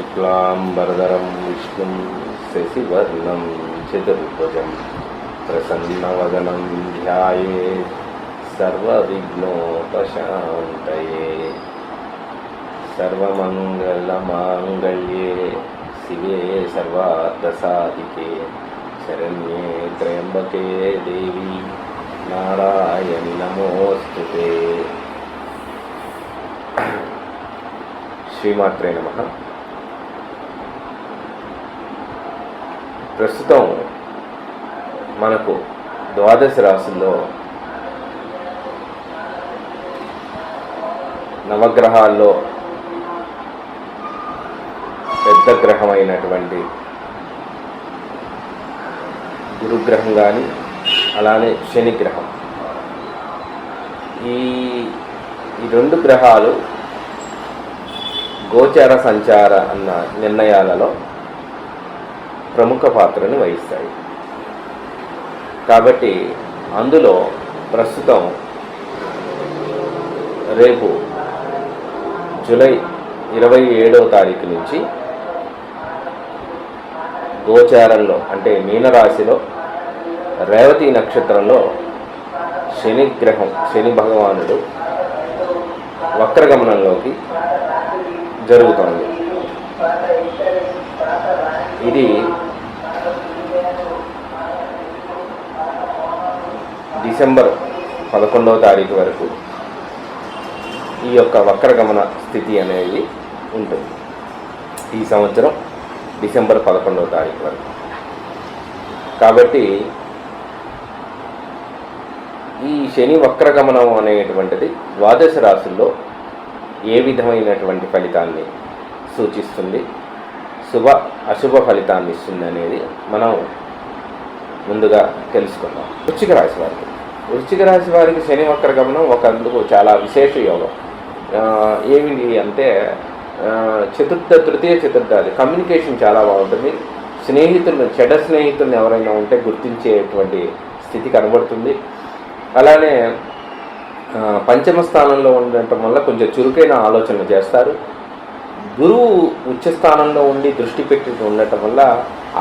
शुक्लांबरधरं विष्णुं शशिवर्णं चतुर्भुजं प्रसन्नवदनं ध्यायेत् सर्वविघ्नोपशान्तये। सर्वमङ्गलमाङ्गल्ये शिवे सर्वार्थसाधिके शरण्ये त्र्यम्बके देवी नारायणि नमोस्तुते। శ్రీమాత్రే నమః. ప్రస్తుతం మనకు ద్వాదశ రాశుల్లో నవగ్రహాల్లో పెద్ద గ్రహమైనటువంటి గురుగ్రహం కానీ అలానే శనిగ్రహం, ఈ రెండు గ్రహాలు గోచార సంచార అన్న నిర్ణయాలలో ప్రముఖ పాత్రను వహిస్తాయి. కాబట్టి అందులో ప్రస్తుతం రేపు జూలై 27వ తారీఖు నుంచి గోచారంలో అంటే మీనరాశిలో రేవతి నక్షత్రంలో శని భగవానుడు వక్రగమనంలోకి జరుగుతోంది. ఇది డిసెంబర్ 11వ తారీఖు వరకు ఈ యొక్క వక్రగమన స్థితి అనేది ఉంటుంది. ఈ సంవత్సరం డిసెంబర్ 11వ తారీఖు వరకు. కాబట్టి ఈ శని వక్రగమనం అనేటువంటిది ద్వాదశ రాశుల్లో ఏ విధమైనటువంటి ఫలితాన్ని సూచిస్తుంది, శుభ అశుభ ఫలితాన్ని ఇస్తుంది అనేది మనం ముందుగా తెలుసుకుందాం. వృశ్చిక రాశి వారికి శని వక్రగమనం అందుకు చాలా విశేష యోగం. ఏమిటి అంటే తృతీయ చతుర్థాది కమ్యూనికేషన్ చాలా బాగుంటుంది. చెడ్డ స్నేహితులను ఎవరైనా ఉంటే గుర్తించేటువంటి స్థితి కనబడుతుంది. అలానే పంచమ స్థానంలో ఉండటం వల్ల కొంచెం చురుకైన ఆలోచనలు చేస్తారు. గురువు ఉచ్చస్థానంలో ఉండి దృష్టి పెట్టి ఉండటం వల్ల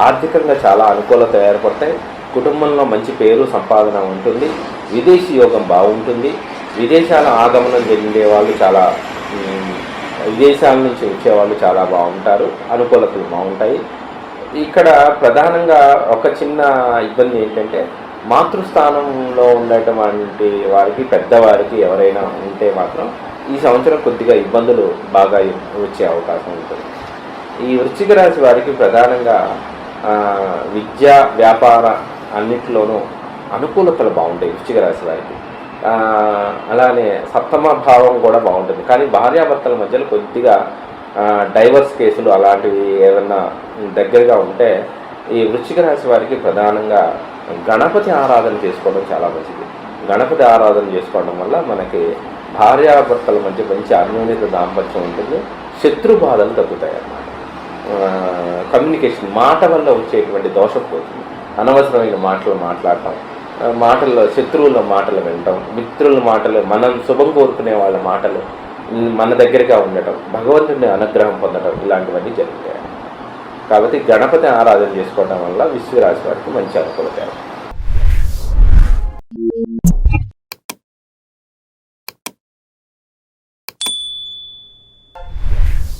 ఆర్థికంగా చాలా అనుకూలత ఏర్పడతాయి. కుటుంబంలో మంచి పేరు సంపాదన ఉంటుంది. విదేశీ యోగం బాగుంటుంది. విదేశాల ఆగమనం చెందే వాళ్ళు విదేశాల నుంచి వచ్చేవాళ్ళు చాలా బాగుంటారు. అనుకూలతలు బాగుంటాయి. ఇక్కడ ప్రధానంగా ఒక చిన్న ఇబ్బంది ఏంటంటే మాతృస్థానంలో ఉండేటువంటి వారికి, పెద్దవారికి ఎవరైనా ఉంటే మాత్రం ఈ సంవత్సరం కొద్దిగా ఇబ్బందులు బాగా వచ్చే అవకాశం ఉంటుంది. ఈ వృశ్చిక రాశి వారికి ప్రధానంగా విద్య, వ్యాపార అన్నింటిలోనూ అనుకూలతలు బాగుంటాయి వృశ్చిక రాశి వారికి. అలానే సప్తమ భావం కూడా బాగుంటుంది. కానీ భార్యాభర్తల మధ్యలో కొద్దిగా డైవర్స్ కేసులు అలాంటివి ఏదన్నా దగ్గరగా ఉంటే ఈ వృశ్చిక రాశి వారికి ప్రధానంగా గణపతి ఆరాధన చేసుకోవడం చాలా మంచిది. గణపతి ఆరాధన చేసుకోవడం వల్ల మనకి భార్యాభర్తల మధ్య మంచి అన్యోన్యత దాంపత్యం ఉంటుంది. శత్రు బాధలు తగ్గుతాయి అన్నమాట. కమ్యూనికేషన్ మాట వల్ల వచ్చేటువంటి దోషం పోతుంది. అనవసరమైన మాటలు మాట్లాడటం, శత్రువుల మాటలు వినటం, మిత్రుల మాటలు, మనం శుభం కోరుకునే వాళ్ళ మాటలు మన దగ్గరగా ఉండటం, భగవంతుని అనుగ్రహం పొందడం, ఇలాంటివన్నీ జరుగుతాయి. కాబట్టి గణపతి ఆరాధన చేసుకోవడం వల్ల వృశ్చిక రాశి వారికి మంచి అనుకూలత.